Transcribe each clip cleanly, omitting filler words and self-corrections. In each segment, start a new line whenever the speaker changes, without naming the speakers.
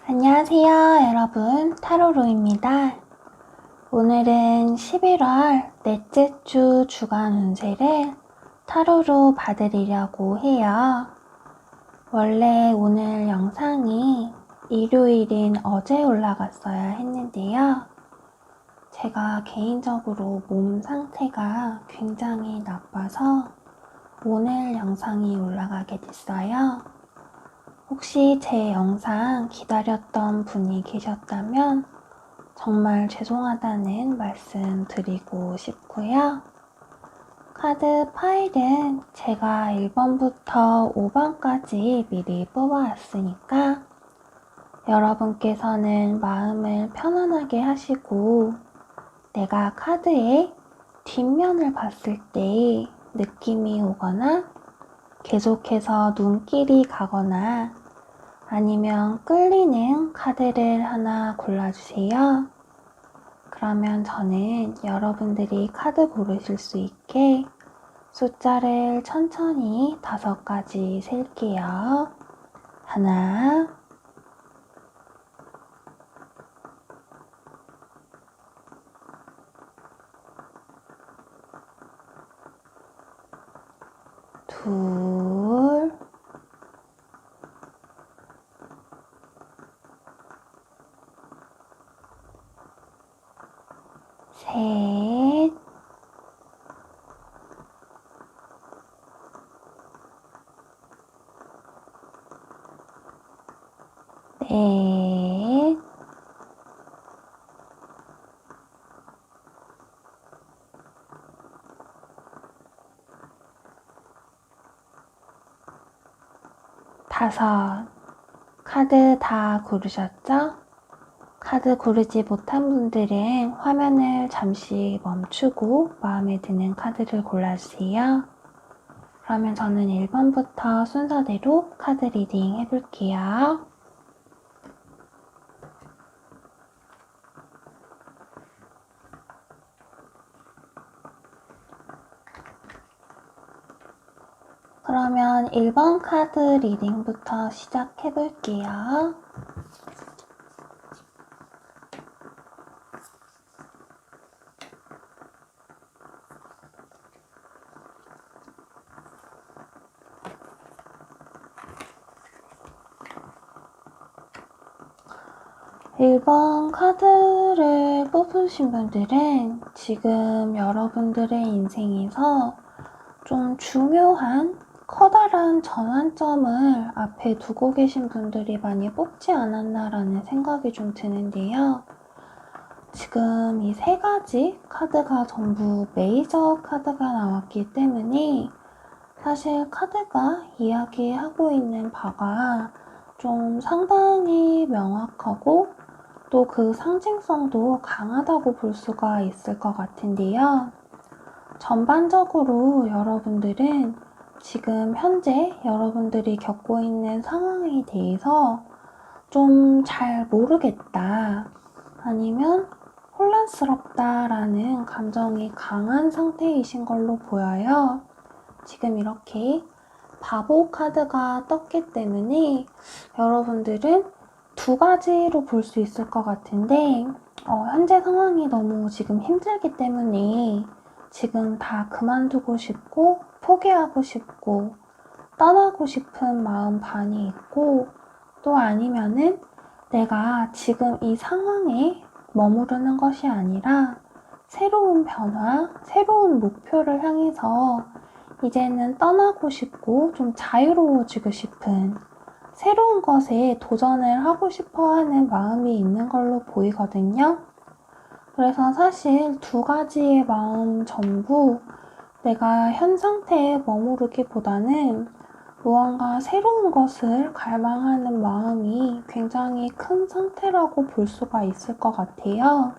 안녕하세요, 여러분. 타로로입니다. 오늘은 11월 넷째 주 주간 운세를 타로로 봐드리려고 해요. 원래 오늘 영상이 일요일인 어제 올라갔어야 했는데요. 제가 개인적으로 몸 상태가 굉장히 나빠서 오늘 영상이 올라가게 됐어요. 혹시 제 영상 기다렸던 분이 계셨다면 정말 죄송하다는 말씀 드리고 싶고요. 카드 파일은 제가 1번부터 5번까지 미리 뽑아왔으니까 여러분께서는 마음을 편안하게 하시고 내가 카드의 뒷면을 봤을 때 느낌이 오거나 계속해서 눈길이 가거나 아니면 끌리는 카드를 하나 골라주세요. 그러면 저는 여러분들이 카드 고르실 수 있게 숫자를 천천히 5가지 셀게요. 하나, 둘, 셋, 넷, 다섯. 카드 다 고르셨죠? 카드 고르지 못한 분들은 화면을 잠시 멈추고 마음에 드는 카드를 골라주세요. 그러면 저는 1번부터 순서대로 카드 리딩 해볼게요. 그러면 1번 카드 리딩부터 시작해볼게요. 1번 카드를 뽑으신 분들은 지금 여러분들의 인생에서 좀 중요한 커다란 전환점을 앞에 두고 계신 분들이 많이 뽑지 않았나라는 생각이 좀 드는데요. 지금 이 3가지 카드가 전부 메이저 카드가 나왔기 때문에 사실 카드가 이야기하고 있는 바가 좀 상당히 명확하고 또 그 상징성도 강하다고 볼 수가 있을 것 같은데요. 전반적으로 여러분들은 지금 현재 여러분들이 겪고 있는 상황에 대해서 좀 잘 모르겠다 아니면 혼란스럽다라는 감정이 강한 상태이신 걸로 보여요. 지금 이렇게 바보 카드가 떴기 때문에 여러분들은 2가지로 볼 수 있을 것 같은데 현재 상황이 너무 지금 힘들기 때문에 지금 다 그만두고 싶고 포기하고 싶고 떠나고 싶은 마음 반이 있고 또 아니면은 내가 지금 이 상황에 머무르는 것이 아니라 새로운 변화, 새로운 목표를 향해서 이제는 떠나고 싶고 좀 자유로워지고 싶은 새로운 것에 도전을 하고 싶어 하는 마음이 있는 걸로 보이거든요. 그래서 사실 2가지의 마음 전부 내가 현 상태에 머무르기보다는 무언가 새로운 것을 갈망하는 마음이 굉장히 큰 상태라고 볼 수가 있을 것 같아요.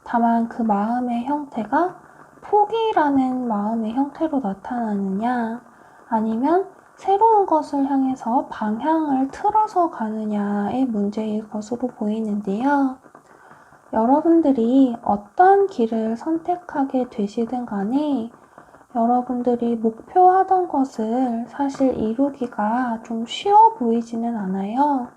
다만 그 마음의 형태가 포기라는 마음의 형태로 나타나느냐 아니면 새로운 것을 향해서 방향을 틀어서 가느냐의 문제일 것으로 보이는데요. 여러분들이 어떤 길을 선택하게 되시든 간에 여러분들이 목표하던 것을 사실 이루기가 좀 쉬워 보이지는 않아요.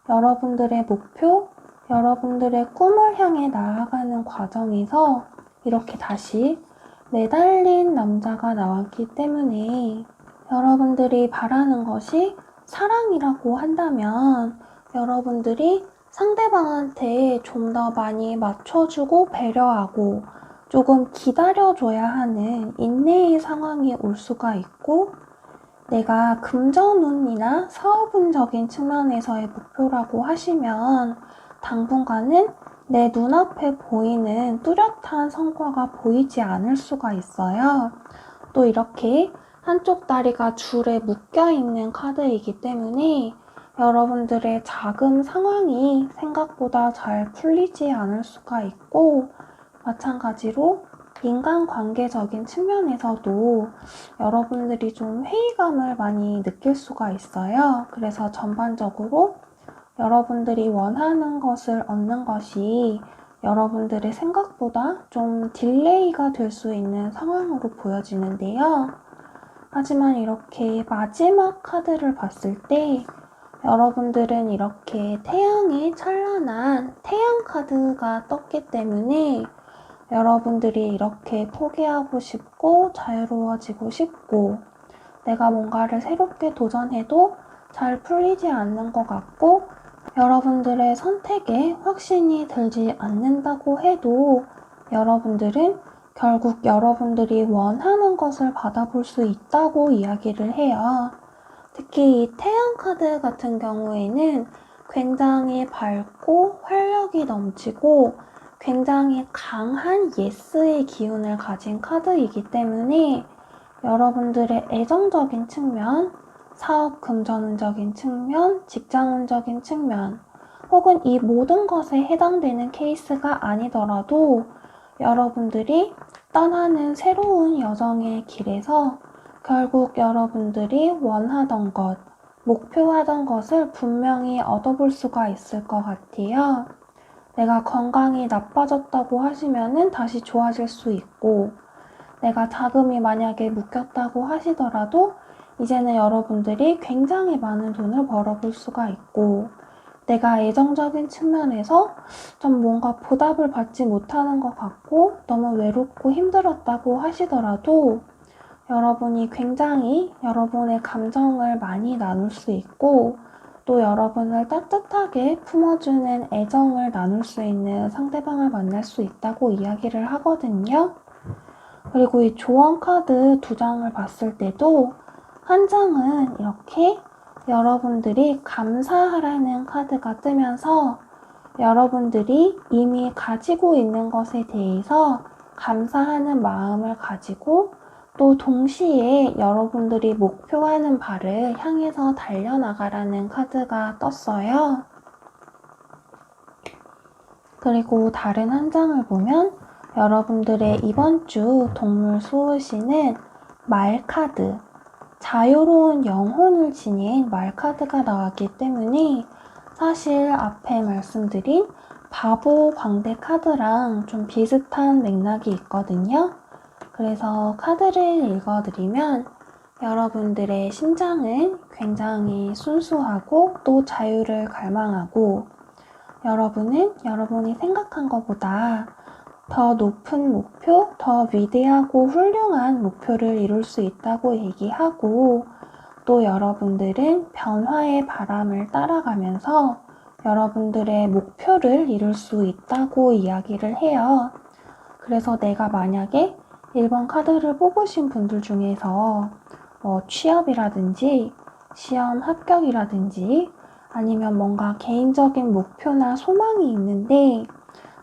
여러분들의 목표, 여러분들의 꿈을 향해 나아가는 과정에서 이렇게 다시 매달린 남자가 나왔기 때문에 여러분들이 바라는 것이 사랑이라고 한다면 여러분들이 상대방한테 좀 더 많이 맞춰주고 배려하고 조금 기다려줘야 하는 인내의 상황이 올 수가 있고, 내가 금전운이나 사업운적인 측면에서의 목표라고 하시면 당분간은 내 눈앞에 보이는 뚜렷한 성과가 보이지 않을 수가 있어요. 또 이렇게 한쪽 다리가 줄에 묶여있는 카드이기 때문에 여러분들의 자금 상황이 생각보다 잘 풀리지 않을 수가 있고, 마찬가지로 인간관계적인 측면에서도 여러분들이 좀 회의감을 많이 느낄 수가 있어요. 그래서 전반적으로 여러분들이 원하는 것을 얻는 것이 여러분들의 생각보다 좀 딜레이가 될 수 있는 상황으로 보여지는데요. 하지만 이렇게 마지막 카드를 봤을 때 여러분들은 이렇게 태양의 찬란한 태양 카드가 떴기 때문에 여러분들이 이렇게 포기하고 싶고 자유로워지고 싶고 내가 뭔가를 새롭게 도전해도 잘 풀리지 않는 것 같고 여러분들의 선택에 확신이 들지 않는다고 해도 여러분들은 결국 여러분들이 원하는 것을 받아볼 수 있다고 이야기를 해요. 특히 이 태양 카드 같은 경우에는 굉장히 밝고 활력이 넘치고 굉장히 강한 예스의 기운을 가진 카드이기 때문에 여러분들의 애정적인 측면, 사업 금전운적인 측면, 직장운적인 측면, 혹은 이 모든 것에 해당되는 케이스가 아니더라도 여러분들이 떠나는 새로운 여정의 길에서 결국 여러분들이 원하던 것, 목표하던 것을 분명히 얻어볼 수가 있을 것 같아요. 내가 건강이 나빠졌다고 하시면은 다시 좋아질 수 있고, 내가 자금이 만약에 묶였다고 하시더라도 이제는 여러분들이 굉장히 많은 돈을 벌어볼 수가 있고, 내가 애정적인 측면에서 좀 뭔가 보답을 받지 못하는 것 같고 너무 외롭고 힘들었다고 하시더라도 여러분이 굉장히 여러분의 감정을 많이 나눌 수 있고 또 여러분을 따뜻하게 품어주는 애정을 나눌 수 있는 상대방을 만날 수 있다고 이야기를 하거든요. 그리고 이 조언 카드 2장을 봤을 때도 한 장은 이렇게 여러분들이 감사하라는 카드가 뜨면서 여러분들이 이미 가지고 있는 것에 대해서 감사하는 마음을 가지고 또 동시에 여러분들이 목표하는 바를 향해서 달려나가라는 카드가 떴어요. 그리고 다른 한 장을 보면 여러분들의 이번 주 동물 수호신은 말 카드, 자유로운 영혼을 지닌 말 카드가 나왔기 때문에 사실 앞에 말씀드린 바보 광대 카드랑 좀 비슷한 맥락이 있거든요. 그래서 카드를 읽어드리면 여러분들의 심장은 굉장히 순수하고 또 자유를 갈망하고 여러분은 여러분이 생각한 것보다 더 높은 목표, 더 위대하고 훌륭한 목표를 이룰 수 있다고 얘기하고 또 여러분들은 변화의 바람을 따라가면서 여러분들의 목표를 이룰 수 있다고 이야기를 해요. 그래서 내가 만약에 1번 카드를 뽑으신 분들 중에서 취업이라든지 시험 합격이라든지 아니면 뭔가 개인적인 목표나 소망이 있는데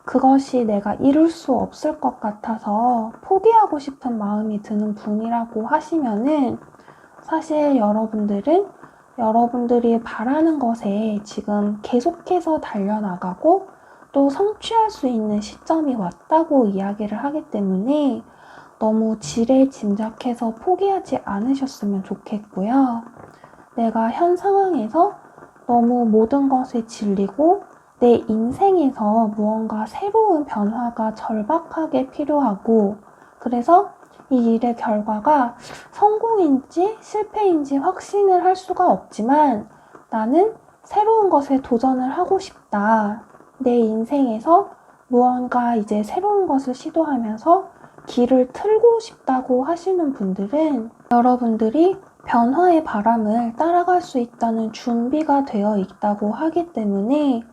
그것이 내가 이룰 수 없을 것 같아서 포기하고 싶은 마음이 드는 분이라고 하시면은 사실 여러분들은 여러분들이 바라는 것에 지금 계속해서 달려나가고 또 성취할 수 있는 시점이 왔다고 이야기를 하기 때문에 너무 지레짐작해서 포기하지 않으셨으면 좋겠고요. 내가 현 상황에서 너무 모든 것에 질리고 내 인생에서 무언가 새로운 변화가 절박하게 필요하고 그래서 이 일의 결과가 성공인지 실패인지 확신을 할 수가 없지만 나는 새로운 것에 도전을 하고 싶다. 내 인생에서 무언가 이제 새로운 것을 시도하면서 길을 틀고 싶다고 하시는 분들은 여러분들이 변화의 바람을 따라갈 수 있다는 준비가 되어 있다고 하기 때문에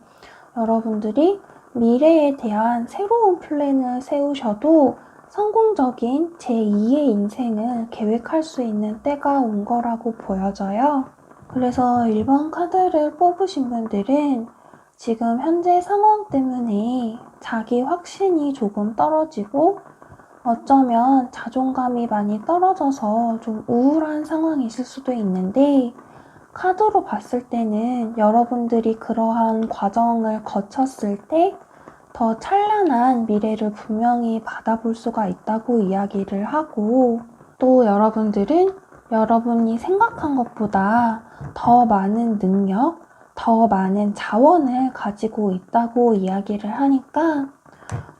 여러분들이 미래에 대한 새로운 플랜을 세우셔도 성공적인 제2의 인생을 계획할 수 있는 때가 온 거라고 보여져요. 그래서 1번 카드를 뽑으신 분들은 지금 현재 상황 때문에 자기 확신이 조금 떨어지고 어쩌면 자존감이 많이 떨어져서 좀 우울한 상황이실 수도 있는데 카드로 봤을 때는 여러분들이 그러한 과정을 거쳤을 때 더 찬란한 미래를 분명히 받아볼 수가 있다고 이야기를 하고 또 여러분들은 여러분이 생각한 것보다 더 많은 능력, 더 많은 자원을 가지고 있다고 이야기를 하니까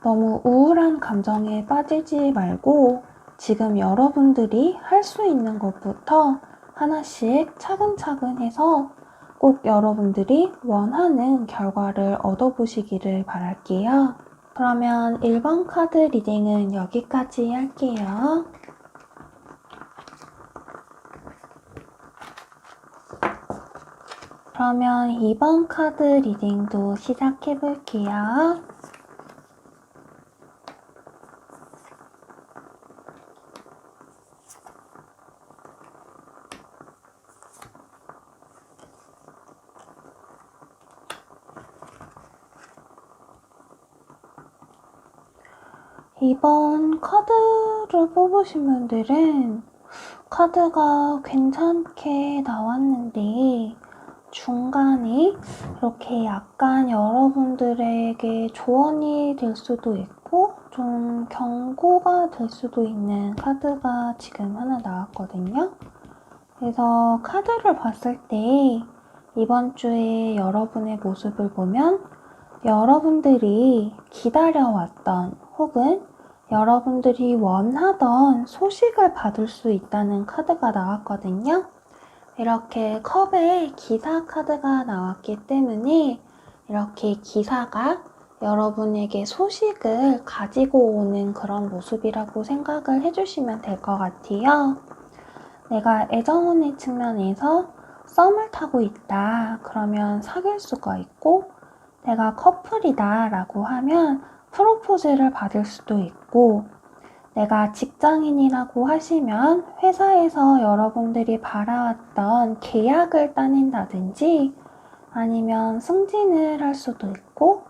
너무 우울한 감정에 빠지지 말고 지금 여러분들이 할 수 있는 것부터 하나씩 차근차근 해서 꼭 여러분들이 원하는 결과를 얻어보시기를 바랄게요. 그러면 1번 카드 리딩은 여기까지 할게요. 그러면 2번 카드 리딩도 시작해 볼게요. 이번 카드를 뽑으신 분들은 카드가 괜찮게 나왔는데 중간에 이렇게 약간 여러분들에게 조언이 될 수도 있고 좀 경고가 될 수도 있는 카드가 지금 하나 나왔거든요. 그래서 카드를 봤을 때 이번 주에 여러분의 모습을 보면 여러분들이 기다려왔던 혹은 여러분들이 원하던 소식을 받을 수 있다는 카드가 나왔거든요. 이렇게 컵에 기사 카드가 나왔기 때문에 이렇게 기사가 여러분에게 소식을 가지고 오는 그런 모습이라고 생각을 해주시면 될 것 같아요. 내가 애정운의 측면에서 썸을 타고 있다. 그러면 사귈 수가 있고 내가 커플이다 라고 하면 프로포즈를 받을 수도 있고 내가 직장인이라고 하시면 회사에서 여러분들이 바라왔던 계약을 따낸다든지 아니면 승진을 할 수도 있고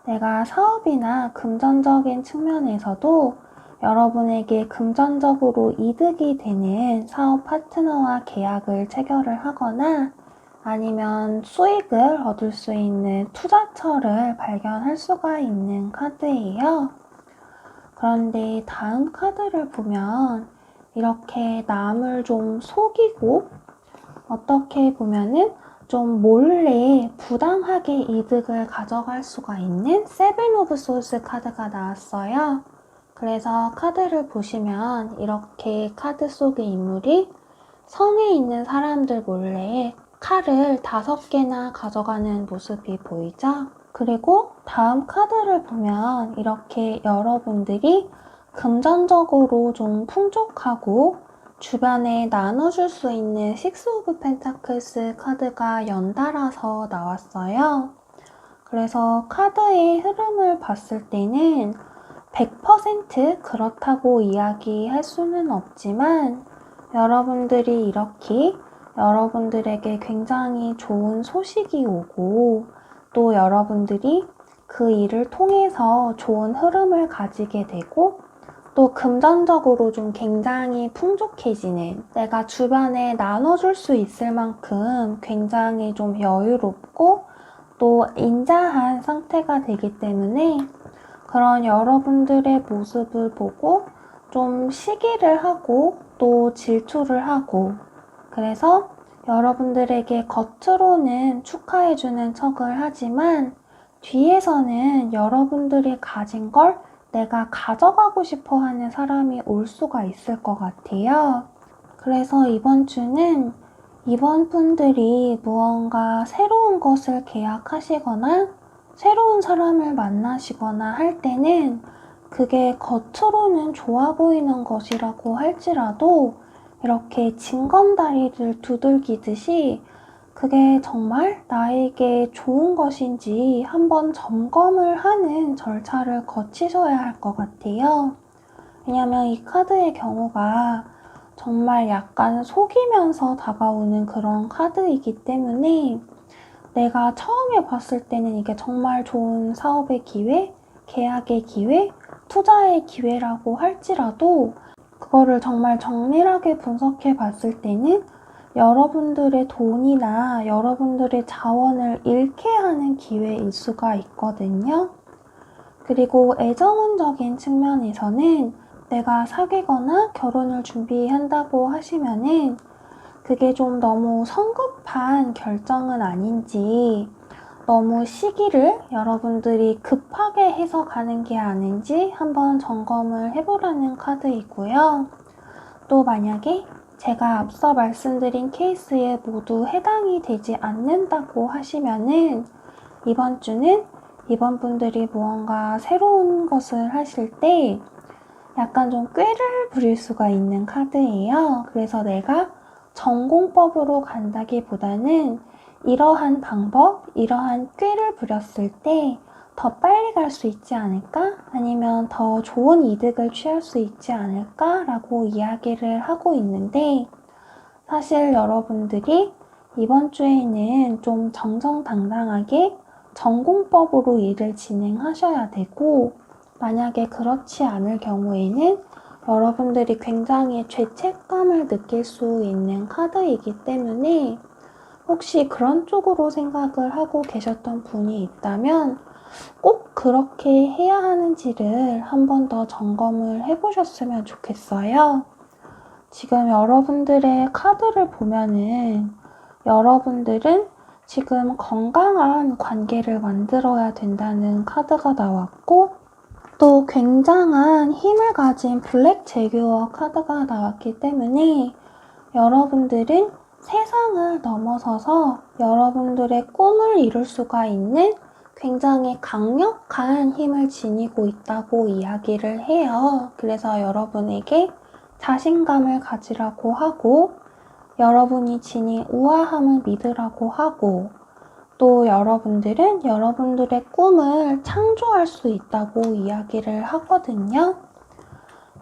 내가 사업이나 금전적인 측면에서도 여러분에게 금전적으로 이득이 되는 사업 파트너와 계약을 체결을 하거나 아니면 수익을 얻을 수 있는 투자처를 발견할 수가 있는 카드예요. 그런데 다음 카드를 보면 이렇게 남을 좀 속이고 어떻게 보면은 좀 몰래 부당하게 이득을 가져갈 수가 있는 세븐 오브 소스 카드가 나왔어요. 그래서 카드를 보시면 이렇게 카드 속의 인물이 성에 있는 사람들 몰래 칼을 5개나 가져가는 모습이 보이죠? 그리고 다음 카드를 보면 이렇게 여러분들이 금전적으로 좀 풍족하고 주변에 나눠줄 수 있는 식스 오브 펜타클스 카드가 연달아서 나왔어요. 그래서 카드의 흐름을 봤을 때는 100% 그렇다고 이야기할 수는 없지만 여러분들이 이렇게 여러분들에게 굉장히 좋은 소식이 오고 또 여러분들이 그 일을 통해서 좋은 흐름을 가지게 되고 또 금전적으로 좀 굉장히 풍족해지는 내가 주변에 나눠줄 수 있을 만큼 굉장히 좀 여유롭고 또 인자한 상태가 되기 때문에 그런 여러분들의 모습을 보고 좀 시기를 하고 또 질투를 하고 그래서 여러분들에게 겉으로는 축하해주는 척을 하지만 뒤에서는 여러분들이 가진 걸 내가 가져가고 싶어 하는 사람이 올 수가 있을 것 같아요. 그래서 이번 주는 이번 분들이 무언가 새로운 것을 계약하시거나 새로운 사람을 만나시거나 할 때는 그게 겉으로는 좋아 보이는 것이라고 할지라도 이렇게 징검다리를 두들기듯이 그게 정말 나에게 좋은 것인지 한번 점검을 하는 절차를 거치셔야 할 것 같아요. 왜냐면 이 카드의 경우가 정말 약간 속이면서 다가오는 그런 카드이기 때문에 내가 처음에 봤을 때는 이게 정말 좋은 사업의 기회, 계약의 기회, 투자의 기회라고 할지라도 그거를 정말 정밀하게 분석해 봤을 때는 여러분들의 돈이나 여러분들의 자원을 잃게 하는 기회일 수가 있거든요. 그리고 애정운적인 측면에서는 내가 사귀거나 결혼을 준비한다고 하시면은 그게 좀 너무 성급한 결정은 아닌지, 너무 시기를 여러분들이 급하게 해서 가는 게 아닌지 한번 점검을 해보라는 카드이고요. 또 만약에 제가 앞서 말씀드린 케이스에 모두 해당이 되지 않는다고 하시면은 이번 주는 이번 분들이 무언가 새로운 것을 하실 때 약간 좀 꾀를 부릴 수가 있는 카드예요. 그래서 내가 전공법으로 간다기보다는 이러한 방법, 이러한 꾀를 부렸을 때 더 빨리 갈 수 있지 않을까? 아니면 더 좋은 이득을 취할 수 있지 않을까? 라고 이야기를 하고 있는데 사실 여러분들이 이번 주에는 좀 정정당당하게 전공법으로 일을 진행하셔야 되고 만약에 그렇지 않을 경우에는 여러분들이 굉장히 죄책감을 느낄 수 있는 카드이기 때문에 혹시 그런 쪽으로 생각을 하고 계셨던 분이 있다면 꼭 그렇게 해야 하는지를 한 번 더 점검을 해보셨으면 좋겠어요. 지금 여러분들의 카드를 보면은 여러분들은 지금 건강한 관계를 만들어야 된다는 카드가 나왔고 또 굉장한 힘을 가진 블랙 제규어 카드가 나왔기 때문에 여러분들은 세상을 넘어서서 여러분들의 꿈을 이룰 수가 있는 굉장히 강력한 힘을 지니고 있다고 이야기를 해요. 그래서 여러분에게 자신감을 가지라고 하고 여러분이 지닌 우아함을 믿으라고 하고 또 여러분들은 여러분들의 꿈을 창조할 수 있다고 이야기를 하거든요.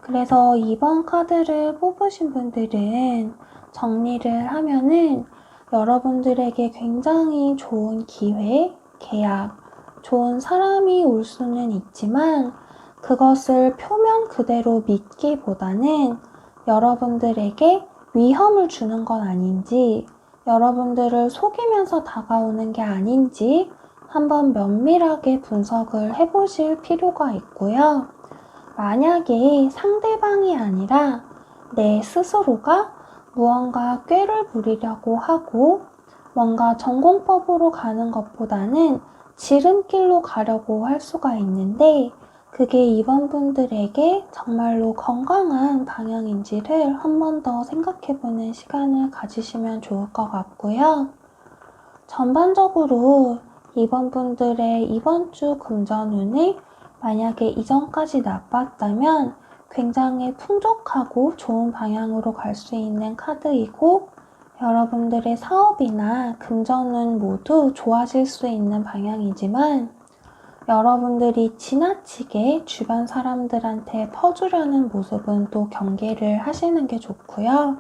그래서 이번 카드를 뽑으신 분들은 정리를 하면은 여러분들에게 굉장히 좋은 기회, 계약, 좋은 사람이 올 수는 있지만 그것을 표면 그대로 믿기보다는 여러분들에게 위험을 주는 건 아닌지 여러분들을 속이면서 다가오는 게 아닌지 한번 면밀하게 분석을 해보실 필요가 있고요. 만약에 상대방이 아니라 내 스스로가 무언가 꾀를 부리려고 하고 뭔가 전공법으로 가는 것보다는 지름길로 가려고 할 수가 있는데 그게 이번 분들에게 정말로 건강한 방향인지를 한 번 더 생각해보는 시간을 가지시면 좋을 것 같고요. 전반적으로 이번 분들의 이번 주 금전운이 만약에 이전까지 나빴다면 굉장히 풍족하고 좋은 방향으로 갈 수 있는 카드이고 여러분들의 사업이나 금전운 모두 좋아질 수 있는 방향이지만 여러분들이 지나치게 주변 사람들한테 퍼주려는 모습은 또 경계를 하시는 게 좋고요.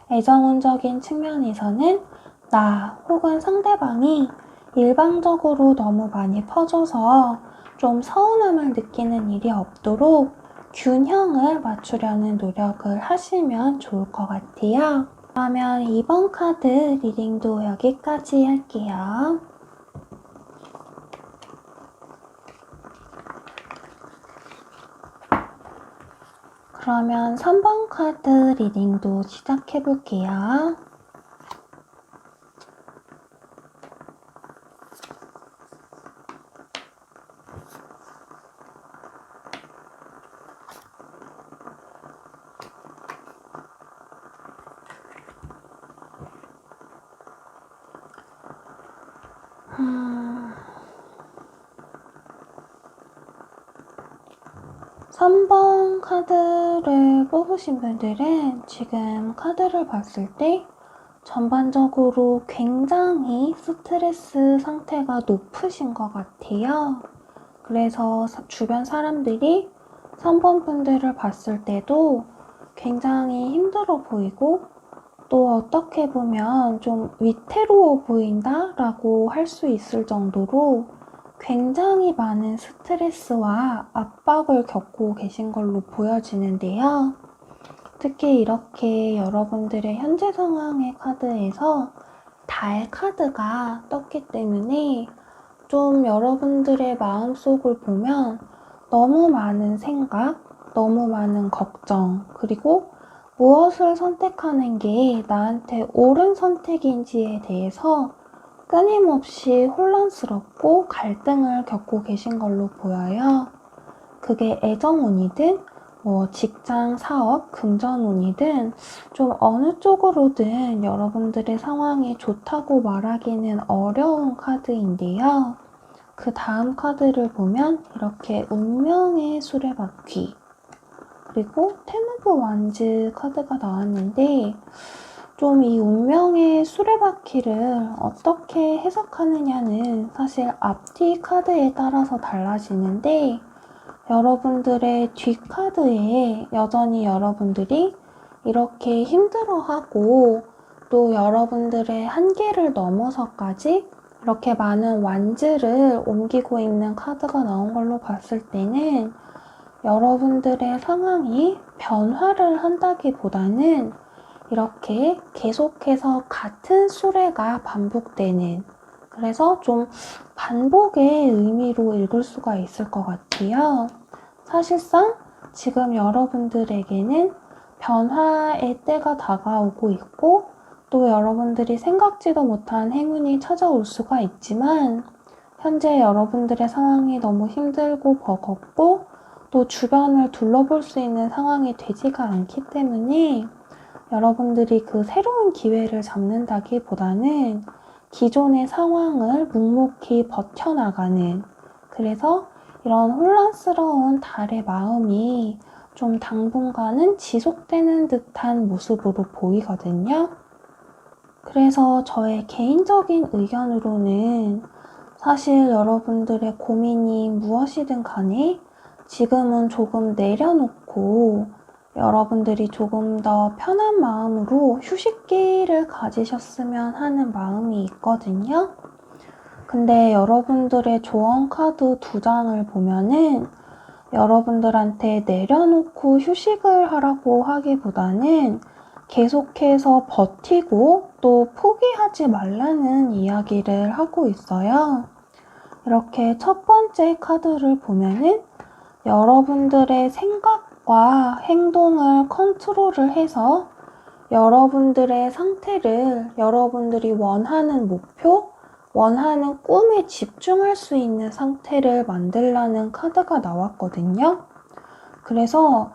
애정운적인 측면에서는 나 혹은 상대방이 일방적으로 너무 많이 퍼져서 좀 서운함을 느끼는 일이 없도록 균형을 맞추려는 노력을 하시면 좋을 것 같아요. 그러면 이번 카드 리딩도 여기까지 할게요. 그러면 3번 카드 리딩도 시작해 볼게요. 3번 카드를 뽑으신 분들은 지금 카드를 봤을 때 전반적으로 굉장히 스트레스 상태가 높으신 것 같아요. 그래서 주변 사람들이 3번 분들을 봤을 때도 굉장히 힘들어 보이고 또 어떻게 보면 좀 위태로워 보인다 라고 할 수 있을 정도로 굉장히 많은 스트레스와 압박을 겪고 계신 걸로 보여지는데요. 특히 이렇게 여러분들의 현재 상황의 카드에서 달 카드가 떴기 때문에 좀 여러분들의 마음속을 보면 너무 많은 생각, 너무 많은 걱정, 그리고 무엇을 선택하는 게 나한테 옳은 선택인지에 대해서 끊임없이 혼란스럽고 갈등을 겪고 계신 걸로 보여요. 그게 애정운이든 직장, 사업, 금전운이든 좀 어느 쪽으로든 여러분들의 상황이 좋다고 말하기는 어려운 카드인데요. 그 다음 카드를 보면 이렇게 운명의 수레바퀴 그리고 텐 오브 완즈 카드가 나왔는데 좀 이 운명의 수레바퀴를 어떻게 해석하느냐는 사실 앞뒤 카드에 따라서 달라지는데 여러분들의 뒷카드에 여전히 여러분들이 이렇게 힘들어하고 또 여러분들의 한계를 넘어서까지 이렇게 많은 완즈를 옮기고 있는 카드가 나온 걸로 봤을 때는 여러분들의 상황이 변화를 한다기보다는 이렇게 계속해서 같은 수레가 반복되는 그래서 좀 반복의 의미로 읽을 수가 있을 것 같아요. 사실상 지금 여러분들에게는 변화의 때가 다가오고 있고 또 여러분들이 생각지도 못한 행운이 찾아올 수가 있지만 현재 여러분들의 상황이 너무 힘들고 버겁고 또 주변을 둘러볼 수 있는 상황이 되지가 않기 때문에 여러분들이 그 새로운 기회를 잡는다기보다는 기존의 상황을 묵묵히 버텨나가는 그래서 이런 혼란스러운 달의 마음이 좀 당분간은 지속되는 듯한 모습으로 보이거든요. 그래서 저의 개인적인 의견으로는 사실 여러분들의 고민이 무엇이든 간에 지금은 조금 내려놓고 여러분들이 조금 더 편한 마음으로 휴식기를 가지셨으면 하는 마음이 있거든요. 근데 여러분들의 조언 카드 2장을 보면은 여러분들한테 내려놓고 휴식을 하라고 하기보다는 계속해서 버티고 또 포기하지 말라는 이야기를 하고 있어요. 이렇게 첫 번째 카드를 보면은 여러분들의 생각과 행동을 컨트롤을 해서 여러분들의 상태를 여러분들이 원하는 목표, 원하는 꿈에 집중할 수 있는 상태를 만들라는 카드가 나왔거든요. 그래서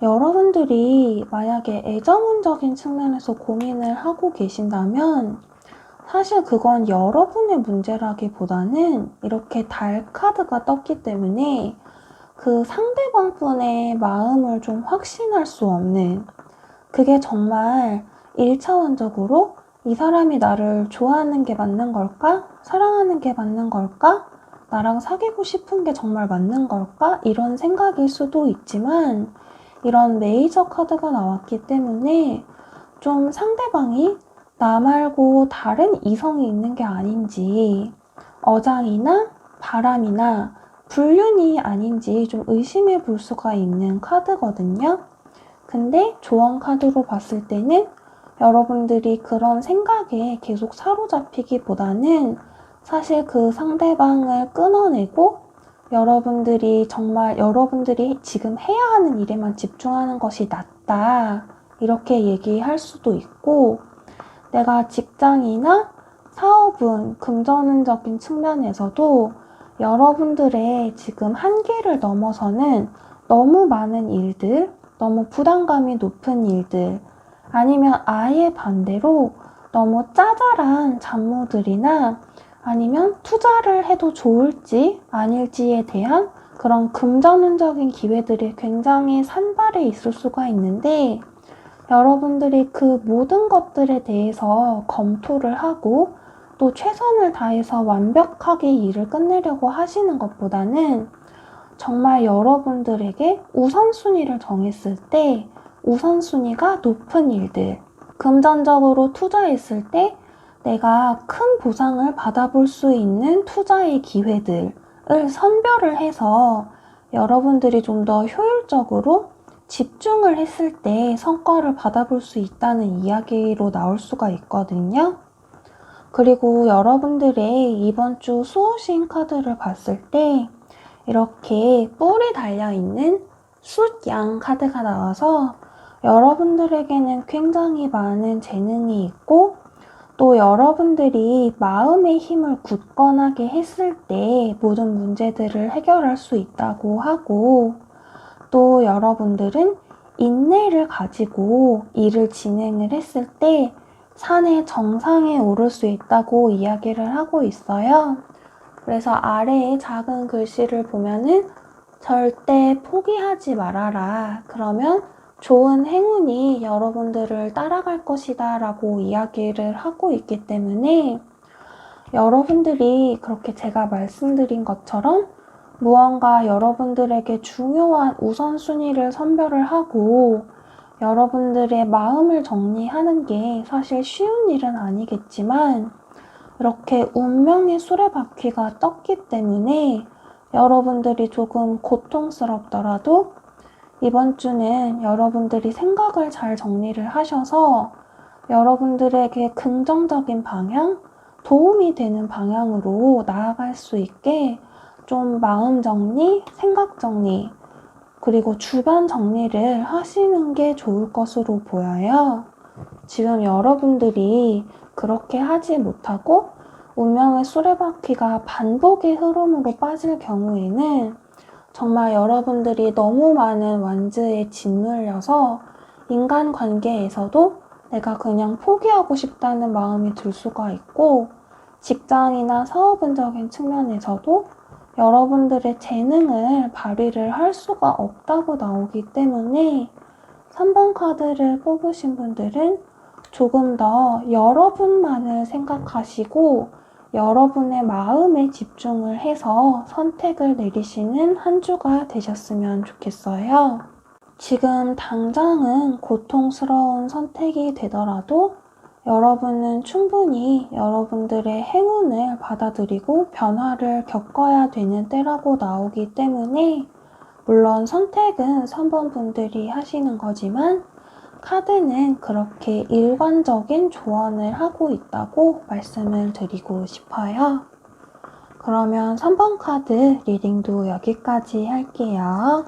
여러분들이 만약에 애정운적인 측면에서 고민을 하고 계신다면 사실 그건 여러분의 문제라기보다는 이렇게 달 카드가 떴기 때문에 그 상대방 분의 마음을 좀 확신할 수 없는 그게 정말 1차원적으로 이 사람이 나를 좋아하는 게 맞는 걸까? 사랑하는 게 맞는 걸까? 나랑 사귀고 싶은 게 정말 맞는 걸까? 이런 생각일 수도 있지만 이런 메이저 카드가 나왔기 때문에 좀 상대방이 나 말고 다른 이성이 있는 게 아닌지 어장이나 바람이나 불륜이 아닌지 좀 의심해 볼 수가 있는 카드거든요. 근데 조언 카드로 봤을 때는 여러분들이 그런 생각에 계속 사로잡히기보다는 사실 그 상대방을 끊어내고 여러분들이 정말 여러분들이 지금 해야 하는 일에만 집중하는 것이 낫다. 이렇게 얘기할 수도 있고 내가 직장이나 사업은 금전적인 측면에서도 여러분들의 지금 한계를 넘어서는 너무 많은 일들, 너무 부담감이 높은 일들, 아니면 아예 반대로 너무 짜잘한 잡무들이나 아니면 투자를 해도 좋을지 아닐지에 대한 그런 금전운적인 기회들이 굉장히 산발해 있을 수가 있는데 여러분들이 그 모든 것들에 대해서 검토를 하고 또 최선을 다해서 완벽하게 일을 끝내려고 하시는 것보다는 정말 여러분들에게 우선순위를 정했을 때 우선순위가 높은 일들, 금전적으로 투자했을 때 내가 큰 보상을 받아볼 수 있는 투자의 기회들을 선별을 해서 여러분들이 좀 더 효율적으로 집중을 했을 때 성과를 받아볼 수 있다는 이야기로 나올 수가 있거든요. 그리고 여러분들의 이번 주 수호신 카드를 봤을 때 이렇게 뿔이 달려있는 숫양 카드가 나와서 여러분들에게는 굉장히 많은 재능이 있고 또 여러분들이 마음의 힘을 굳건하게 했을 때 모든 문제들을 해결할 수 있다고 하고 또 여러분들은 인내를 가지고 일을 진행을 했을 때 산의 정상에 오를 수 있다고 이야기를 하고 있어요. 그래서 아래에 작은 글씨를 보면은 절대 포기하지 말아라. 그러면 좋은 행운이 여러분들을 따라갈 것이다 라고 이야기를 하고 있기 때문에 여러분들이 그렇게 제가 말씀드린 것처럼 무언가 여러분들에게 중요한 우선순위를 선별을 하고 여러분들의 마음을 정리하는 게 사실 쉬운 일은 아니겠지만 이렇게 운명의 수레바퀴가 떴기 때문에 여러분들이 조금 고통스럽더라도 이번 주는 여러분들이 생각을 잘 정리를 하셔서 여러분들에게 긍정적인 방향, 도움이 되는 방향으로 나아갈 수 있게 좀 마음 정리, 생각 정리, 그리고 주변 정리를 하시는 게 좋을 것으로 보여요. 지금 여러분들이 그렇게 하지 못하고 운명의 수레바퀴가 반복의 흐름으로 빠질 경우에는 정말 여러분들이 너무 많은 완즈에 짓눌려서 인간관계에서도 내가 그냥 포기하고 싶다는 마음이 들 수가 있고 직장이나 사업운적인 측면에서도 여러분들의 재능을 발휘를 할 수가 없다고 나오기 때문에 3번 카드를 뽑으신 분들은 조금 더 여러분만을 생각하시고 여러분의 마음에 집중을 해서 선택을 내리시는 한 주가 되셨으면 좋겠어요. 지금 당장은 고통스러운 선택이 되더라도 여러분은 충분히 여러분들의 행운을 받아들이고 변화를 겪어야 되는 때라고 나오기 때문에 물론 선택은 3번 분들이 하시는 거지만 카드는 그렇게 일관적인 조언을 하고 있다고 말씀을 드리고 싶어요. 그러면 3번 카드 리딩도 여기까지 할게요.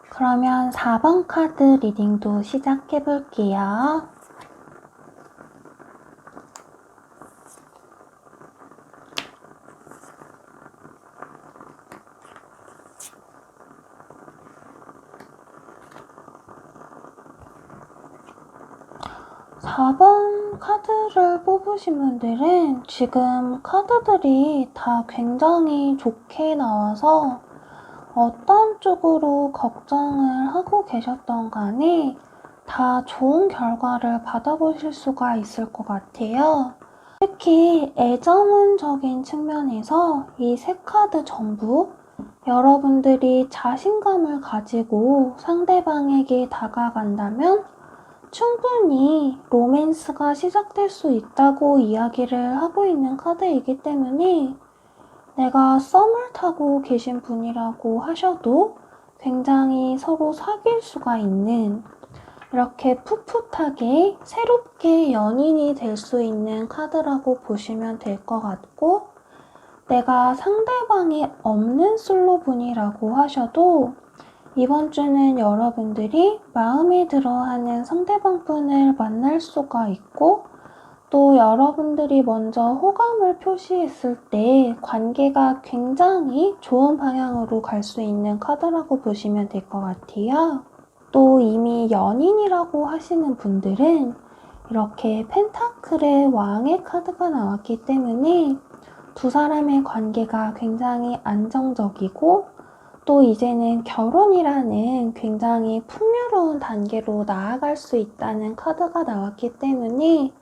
그러면 4번 카드 리딩도 시작해 볼게요. (4번) 카드를 뽑으신 분들은 지금 카드들이 다 굉장히 좋게 나와서 어떤 쪽으로 걱정을 하고 계셨던 간에 다 좋은 결과를 받아보실 수가 있을 것 같아요. 특히 애정운적인 측면에서 이 세 카드 전부 여러분들이 자신감을 가지고 상대방에게 다가간다면 충분히 로맨스가 시작될 수 있다고 이야기를 하고 있는 카드이기 때문에 내가 썸을 타고 계신 분이라고 하셔도 굉장히 서로 사귈 수가 있는 이렇게 풋풋하게 새롭게 연인이 될 수 있는 카드라고 보시면 될 것 같고 내가 상대방이 없는 솔로분이라고 하셔도 이번 주는 여러분들이 마음에 들어하는 상대방분을 만날 수가 있고 또 여러분들이 먼저 호감을 표시했을 때 관계가 굉장히 좋은 방향으로 갈 수 있는 카드라고 보시면 될 것 같아요. 또 이미 연인이라고 하시는 분들은 이렇게 펜타클의 왕의 카드가 나왔기 때문에 두 사람의 관계가 굉장히 안정적이고 또 이제는 결혼이라는 굉장히 풍요로운 단계로 나아갈 수 있다는 카드가 나왔기 때문에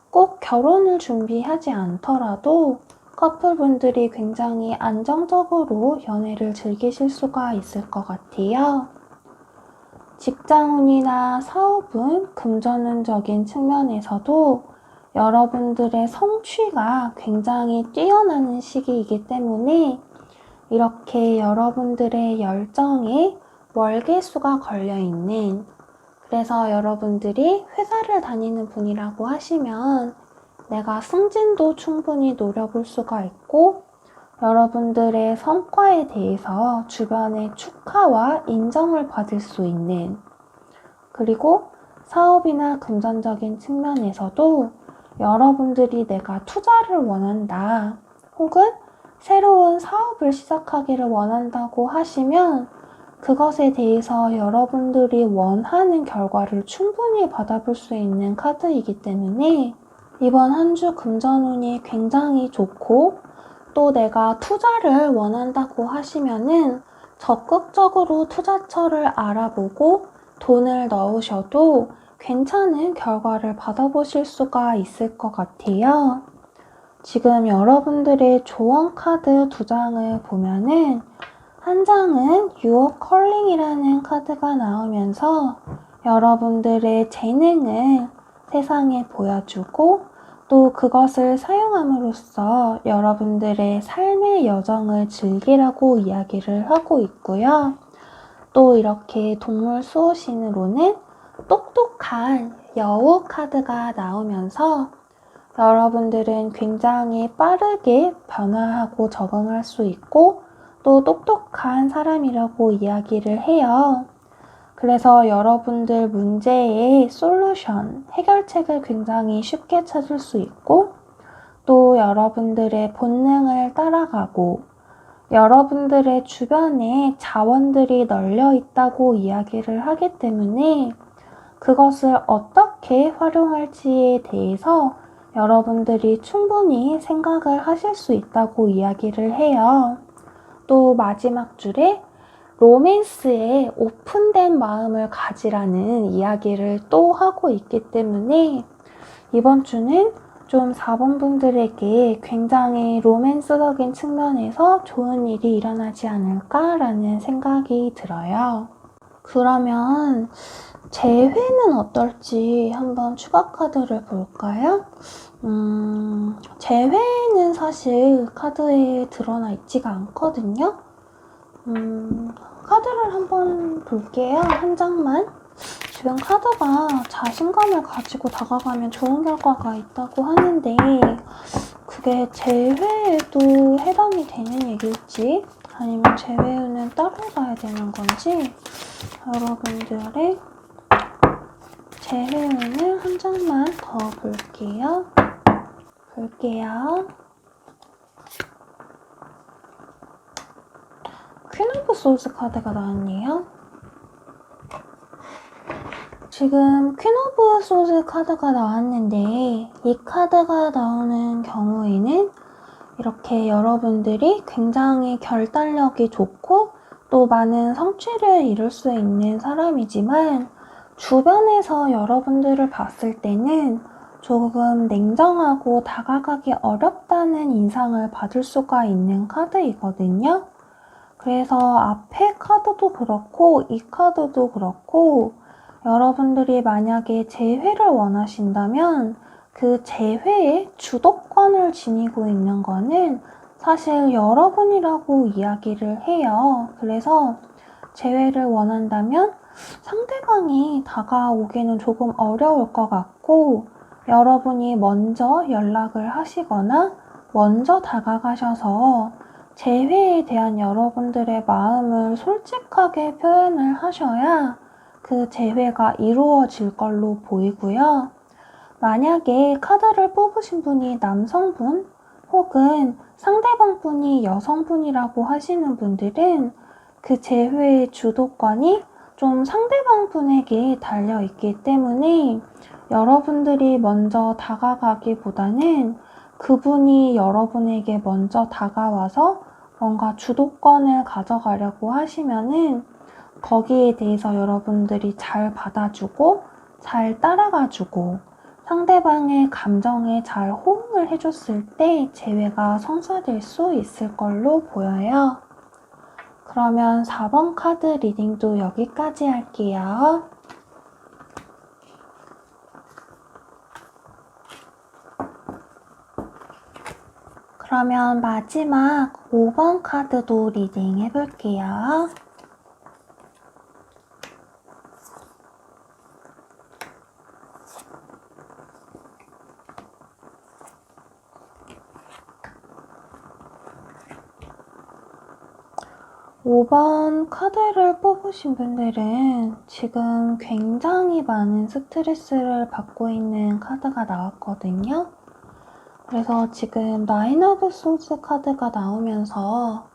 꼭 결혼을 준비하지 않더라도 커플분들이 굉장히 안정적으로 연애를 즐기실 수가 있을 것 같아요. 직장운이나 사업운, 금전운적인 측면에서도 여러분들의 성취가 굉장히 뛰어나는 시기이기 때문에 이렇게 여러분들의 열정에 월계수가 걸려있는, 그래서 여러분들이 회사를 다니는 분이라고 하시면 내가 승진도 충분히 노려볼 수가 있고 여러분들의 성과에 대해서 주변의 축하와 인정을 받을 수 있는, 그리고 사업이나 금전적인 측면에서도 여러분들이 내가 투자를 원한다 혹은 새로운 사업을 시작하기를 원한다고 하시면 그것에 대해서 여러분들이 원하는 결과를 충분히 받아볼 수 있는 카드이기 때문에 이번 한 주 금전운이 굉장히 좋고 또 내가 투자를 원한다고 하시면은 적극적으로 투자처를 알아보고 돈을 넣으셔도 괜찮은 결과를 받아보실 수가 있을 것 같아요. 지금 여러분들의 조언 카드 두 장을 보면은 한 장은 유어 컬링이라는 카드가 나오면서 여러분들의 재능을 세상에 보여주고 또 그것을 사용함으로써 여러분들의 삶의 여정을 즐기라고 이야기를 하고 있고요. 또 이렇게 동물 수호신으로는 똑똑한 여우 카드가 나오면서 여러분들은 굉장히 빠르게 변화하고 적응할 수 있고 또 똑똑한 사람이라고 이야기를 해요. 그래서 여러분들 문제의 솔루션, 해결책을 굉장히 쉽게 찾을 수 있고 또 여러분들의 본능을 따라가고 여러분들의 주변에 자원들이 널려 있다고 이야기를 하기 때문에 그것을 어떻게 활용할지에 대해서 여러분들이 충분히 생각을 하실 수 있다고 이야기를 해요. 또 마지막 줄에 로맨스에 오픈된 마음을 가지라는 이야기를 또 하고 있기 때문에 이번 주는 좀 4번 분들에게 굉장히 로맨스적인 측면에서 좋은 일이 일어나지 않을까라는 생각이 들어요. 그러면 재회는 어떨지 한번 추가 카드를 볼까요? 재회는 사실 카드에 드러나 있지가 않거든요. 카드를 한번 볼게요. 한 장만. 주변 카드가 자신감을 가지고 다가가면 좋은 결과가 있다고 하는데 그게 재회에도 해당이 되는 얘기일지 아니면 재회는 따로 가야 되는 건지 여러분들의 재회운을 한 장만 더 볼게요. 퀸 오브 소울스 카드가 나왔네요. 지금 퀸 오브 소울스 카드가 나왔는데 이 카드가 나오는 경우에는 이렇게 여러분들이 굉장히 결단력이 좋고 또 많은 성취를 이룰 수 있는 사람이지만 주변에서 여러분들을 봤을 때는 조금 냉정하고 다가가기 어렵다는 인상을 받을 수가 있는 카드이거든요. 그래서 앞에 카드도 그렇고 이 카드도 그렇고 여러분들이 만약에 재회를 원하신다면 그 재회의 주도권을 지니고 있는 거는 사실 여러분이라고 이야기를 해요. 그래서 재회를 원한다면 상대방이 다가오기는 조금 어려울 것 같고 여러분이 먼저 연락을 하시거나 먼저 다가가셔서 재회에 대한 여러분들의 마음을 솔직하게 표현을 하셔야 그 재회가 이루어질 걸로 보이고요. 만약에 카드를 뽑으신 분이 남성분 혹은 상대방 분이 여성분이라고 하시는 분들은 그 재회의 주도권이 좀 상대방 분에게 달려있기 때문에 여러분들이 먼저 다가가기보다는 그분이 여러분에게 먼저 다가와서 뭔가 주도권을 가져가려고 하시면은 거기에 대해서 여러분들이 잘 받아주고 잘 따라가주고 상대방의 감정에 잘 호응을 해줬을 때 재회가 성사될 수 있을 걸로 보여요. 그러면 4번 카드 리딩도 여기까지 할게요. 그러면 마지막 5번 카드도 리딩 해볼게요. (5번) 카드를 뽑으신 분들은 지금 굉장히 많은 스트레스를 받고 있는 카드가 나왔거든요. 그래서 지금 나인 오브 소드 카드가 나오면서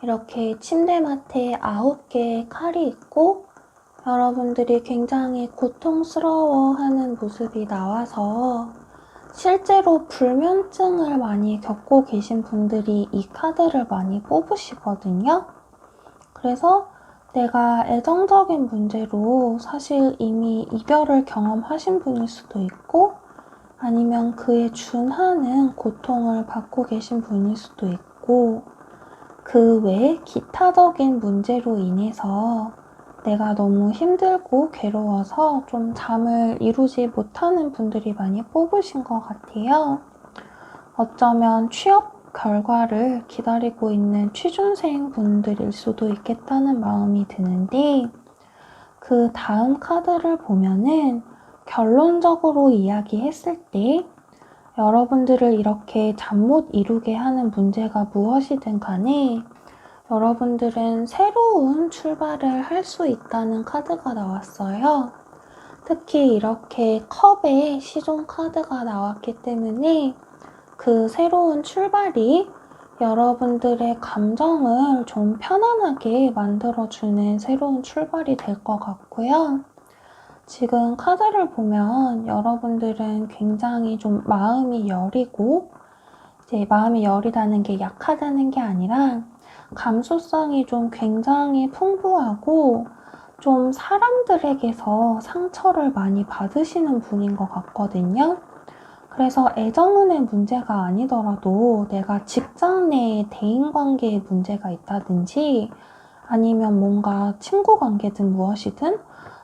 이렇게 침대맡에 9개의 칼이 있고 여러분들이 굉장히 고통스러워하는 모습이 나와서 실제로 불면증을 많이 겪고 계신 분들이 이 카드를 많이 뽑으시거든요. 그래서 내가 애정적인 문제로 사실 이미 이별을 경험하신 분일 수도 있고 아니면 그에 준하는 고통을 받고 계신 분일 수도 있고 그 외에 기타적인 문제로 인해서 내가 너무 힘들고 괴로워서 좀 잠을 이루지 못하는 분들이 많이 뽑으신 것 같아요. 어쩌면 취업 결과를 기다리고 있는 취준생 분들일 수도 있겠다는 마음이 드는데 그 다음 카드를 보면은 결론적으로 이야기했을 때 여러분들을 이렇게 잠 못 이루게 하는 문제가 무엇이든 간에 여러분들은 새로운 출발을 할 수 있다는 카드가 나왔어요. 특히 이렇게 컵의 시종 카드가 나왔기 때문에 그 새로운 출발이 여러분들의 감정을 좀 편안하게 만들어주는 새로운 출발이 될 것 같고요. 지금 카드를 보면 여러분들은 굉장히 좀 마음이 여리고 이제 마음이 여리다는 게 약하다는 게 아니라 감수성이 좀 굉장히 풍부하고 좀 사람들에게서 상처를 많이 받으시는 분인 것 같거든요. 그래서 애정운의 문제가 아니더라도 내가 직장 내에 대인관계에 문제가 있다든지 아니면 뭔가 친구 관계든 무엇이든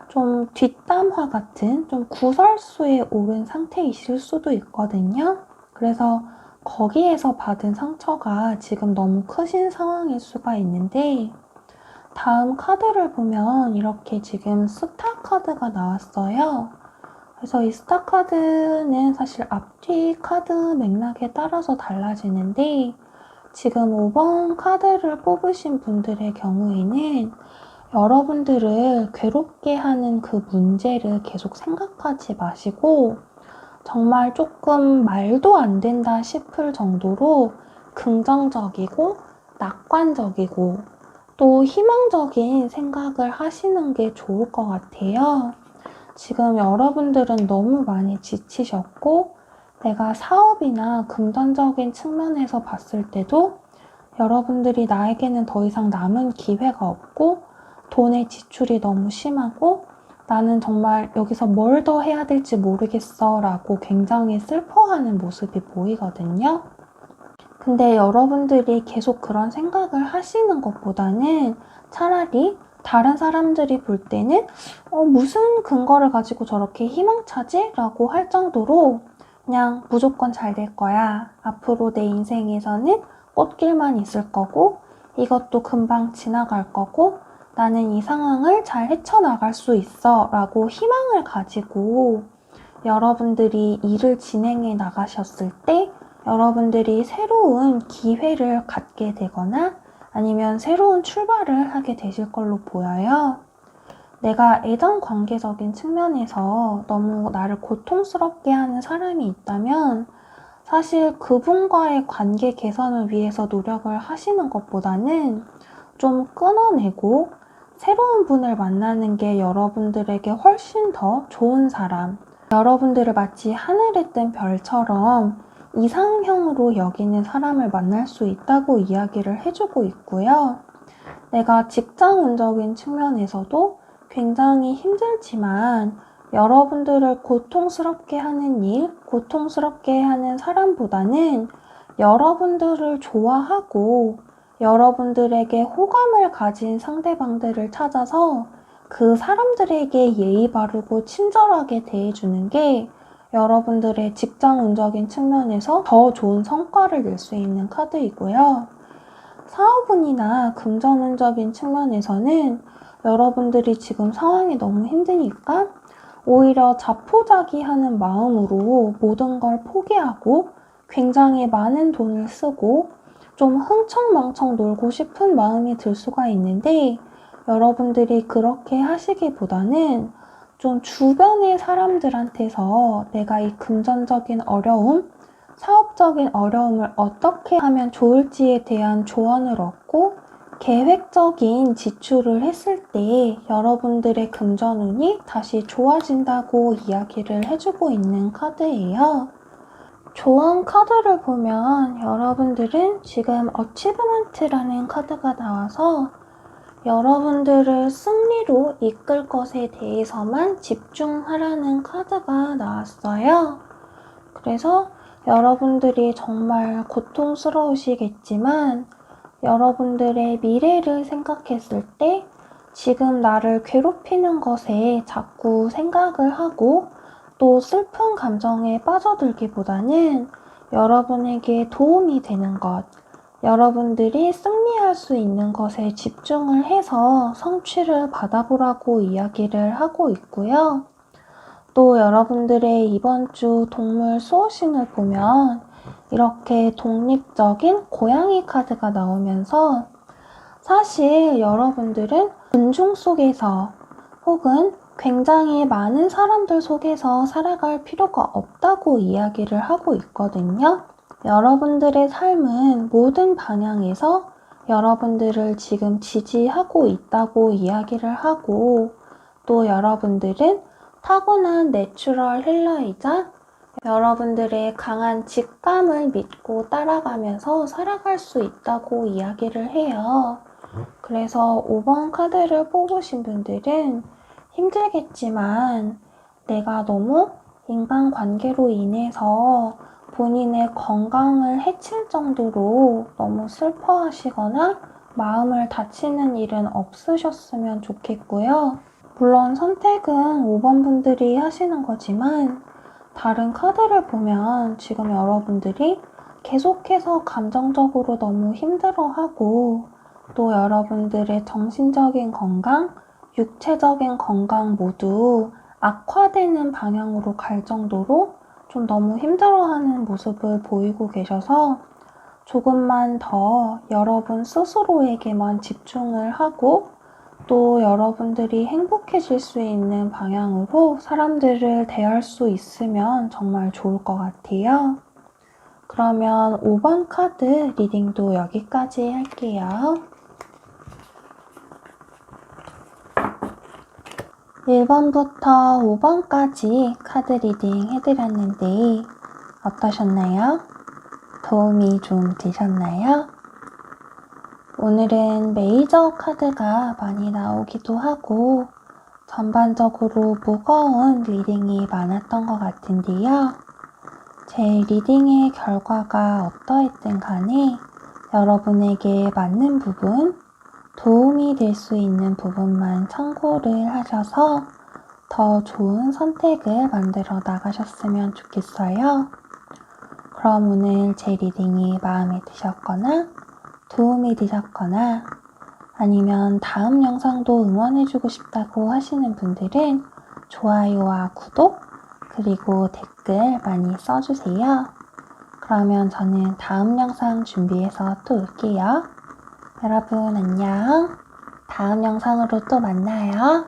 좀 뒷담화 같은 좀 구설수에 오른 상태이실 수도 있거든요. 그래서 거기에서 받은 상처가 지금 너무 크신 상황일 수가 있는데 다음 카드를 보면 이렇게 지금 스타 카드가 나왔어요. 그래서 이 스타 카드는 사실 앞뒤 카드 맥락에 따라서 달라지는데 지금 5번 카드를 뽑으신 분들의 경우에는 여러분들을 괴롭게 하는 그 문제를 계속 생각하지 마시고 정말 조금 말도 안 된다 싶을 정도로 긍정적이고 낙관적이고 또 희망적인 생각을 하시는 게 좋을 것 같아요. 지금 여러분들은 너무 많이 지치셨고 내가 사업이나 금전적인 측면에서 봤을 때도 여러분들이 나에게는 더 이상 남은 기회가 없고 돈의 지출이 너무 심하고 나는 정말 여기서 뭘 더 해야 될지 모르겠어 라고 굉장히 슬퍼하는 모습이 보이거든요. 근데 여러분들이 계속 그런 생각을 하시는 것보다는 차라리 다른 사람들이 볼 때는 무슨 근거를 가지고 저렇게 희망차지? 라고 할 정도로 그냥 무조건 잘 될 거야. 앞으로 내 인생에서는 꽃길만 있을 거고 이것도 금방 지나갈 거고 나는 이 상황을 잘 헤쳐나갈 수 있어 라고 희망을 가지고 여러분들이 일을 진행해 나가셨을 때 여러분들이 새로운 기회를 갖게 되거나 아니면 새로운 출발을 하게 되실 걸로 보여요. 내가 애정 관계적인 측면에서 너무 나를 고통스럽게 하는 사람이 있다면 사실 그분과의 관계 개선을 위해서 노력을 하시는 것보다는 좀 끊어내고 새로운 분을 만나는 게 여러분들에게 훨씬 더 좋은 사람, 여러분들을 마치 하늘에 뜬 별처럼 이상형으로 여기는 사람을 만날 수 있다고 이야기를 해주고 있고요. 내가 직장운적인 측면에서도 굉장히 힘들지만 여러분들을 고통스럽게 하는 일, 고통스럽게 하는 사람보다는 여러분들을 좋아하고 여러분들에게 호감을 가진 상대방들을 찾아서 그 사람들에게 예의 바르고 친절하게 대해주는 게 여러분들의 직장운적인 측면에서 더 좋은 성과를 낼 수 있는 카드이고요. 사업운이나 금전운적인 측면에서는 여러분들이 지금 상황이 너무 힘드니까 오히려 자포자기하는 마음으로 모든 걸 포기하고 굉장히 많은 돈을 쓰고 좀 흥청망청 놀고 싶은 마음이 들 수가 있는데, 여러분들이 그렇게 하시기보다는 좀 주변의 사람들한테서 내가 이 금전적인 어려움, 사업적인 어려움을 어떻게 하면 좋을지에 대한 조언을 얻고 계획적인 지출을 했을 때 여러분들의 금전운이 다시 좋아진다고 이야기를 해주고 있는 카드예요. 조언 카드를 보면 여러분들은 지금 어치브먼트라는 카드가 나와서 여러분들을 승리로 이끌 것에 대해서만 집중하라는 카드가 나왔어요. 그래서 여러분들이 정말 고통스러우시겠지만 여러분들의 미래를 생각했을 때 지금 나를 괴롭히는 것에 자꾸 생각을 하고 또 슬픈 감정에 빠져들기보다는 여러분에게 도움이 되는 것, 여러분들이 승리할 수 있는 것에 집중을 해서 성취를 받아보라고 이야기를 하고 있고요. 또 여러분들의 이번 주 동물 수호신을 보면 이렇게 독립적인 고양이 카드가 나오면서 사실 여러분들은 군중 속에서 혹은 굉장히 많은 사람들 속에서 살아갈 필요가 없다고 이야기를 하고 있거든요. 여러분들의 삶은 모든 방향에서 여러분들을 지금 지지하고 있다고 이야기를 하고, 또 여러분들은 타고난 내추럴 힐러이자 여러분들의 강한 직감을 믿고 따라가면서 살아갈 수 있다고 이야기를 해요. 그래서 5번 카드를 뽑으신 분들은 힘들겠지만 내가 너무 인간관계로 인해서 본인의 건강을 해칠 정도로 너무 슬퍼하시거나 마음을 다치는 일은 없으셨으면 좋겠고요. 물론 선택은 5번 분들이 하시는 거지만 다른 카드를 보면 지금 여러분들이 계속해서 감정적으로 너무 힘들어하고 또 여러분들의 정신적인 건강, 육체적인 건강 모두 악화되는 방향으로 갈 정도로 좀 너무 힘들어하는 모습을 보이고 계셔서 조금만 더 여러분 스스로에게만 집중을 하고 또 여러분들이 행복해질 수 있는 방향으로 사람들을 대할 수 있으면 정말 좋을 것 같아요. 그러면 5번 카드 리딩도 여기까지 할게요. 1번부터 5번까지 카드 리딩 해드렸는데 어떠셨나요? 도움이 좀 되셨나요? 오늘은 메이저 카드가 많이 나오기도 하고 전반적으로 무거운 리딩이 많았던 것 같은데요. 제 리딩의 결과가 어떠했든 간에 여러분에게 맞는 부분, 도움이 될 수 있는 부분만 참고를 하셔서 더 좋은 선택을 만들어 나가셨으면 좋겠어요. 그럼 오늘 제 리딩이 마음에 드셨거나 도움이 되셨거나 아니면 다음 영상도 응원해주고 싶다고 하시는 분들은 좋아요와 구독 그리고 댓글 많이 써주세요. 그러면 저는 다음 영상 준비해서 또 올게요. 여러분 안녕. 다음 영상으로 또 만나요.